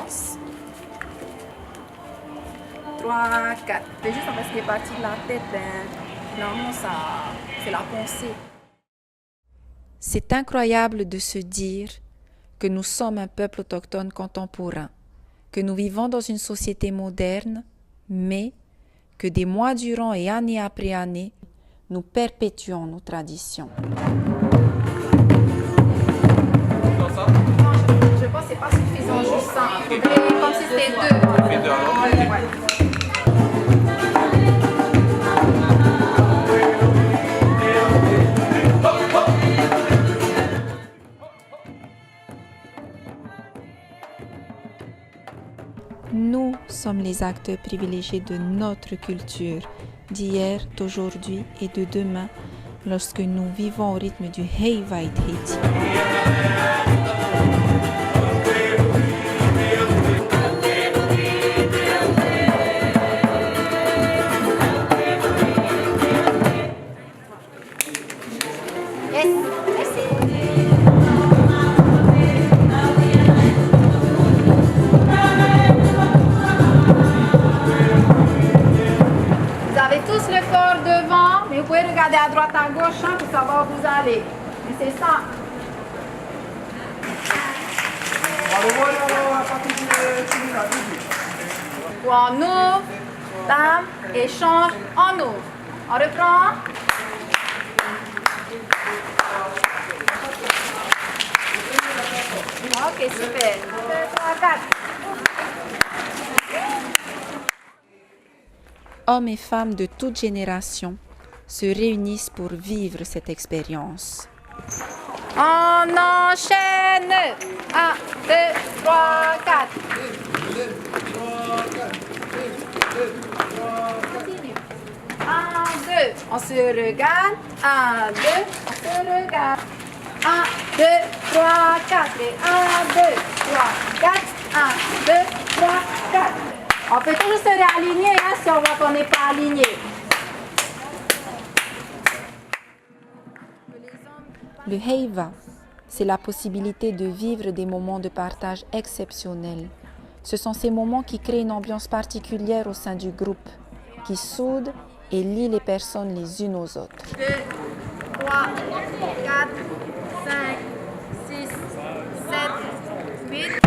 danse. 3, 4. C'est juste parce qu'il est parti de la tête, finalement, c'est la pensée. C'est incroyable de se dire que nous sommes un peuple autochtone contemporain, que nous vivons dans une société moderne, mais que des mois durant et année après année, nous perpétuons nos traditions. Je pense que c'est pas suffisant juste ça. Il faudrait comme si c'était 2. Nous sommes les acteurs privilégiés de notre culture, d'hier, d'aujourd'hui et de demain, lorsque nous vivons au rythme du Heivait Haiti. Vous pouvez regarder à droite, à gauche pour savoir où vous allez. Mais c'est ça. On ouvre, bam, échange, on ouvre. On reprend. Ok, super. 2, 3, 4. Hommes et femmes de toutes générations se réunissent pour vivre cette expérience. On enchaîne. 1, 2, 3, 4. 2, 3, 4. 2, 3, 4. Continue. 1, 2. On se regarde. 1, 2. On se regarde. 1, 2, 3, 4. Et 1, 2, 3, 4. 1, 2, 3, 4. On peut toujours se réaligner si on voit qu'on n'est pas aligné. Le Heiva, c'est la possibilité de vivre des moments de partage exceptionnels. Ce sont ces moments qui créent une ambiance particulière au sein du groupe, qui soudent et lient les personnes les unes aux autres. 2, 3, 4, 5, 6, 7, 8.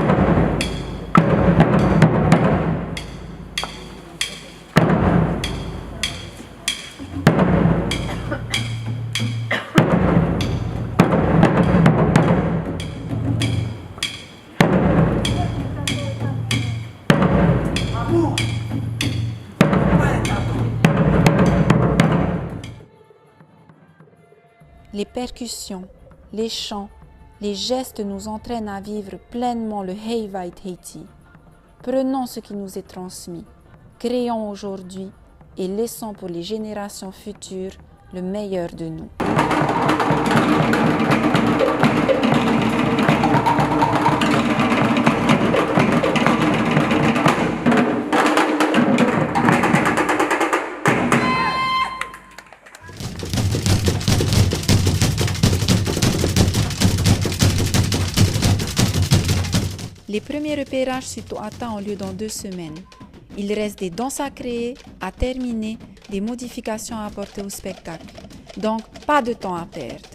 Les percussions, les chants, les gestes nous entraînent à vivre pleinement le Heivait Haiti. Prenons ce qui nous est transmis, créons aujourd'hui et laissons pour les générations futures le meilleur de nous. Les premiers repérages suite au Hata ont lieu dans 2 semaines. Il reste des danses à créer, à terminer, des modifications à apporter au spectacle. Donc, pas de temps à perdre.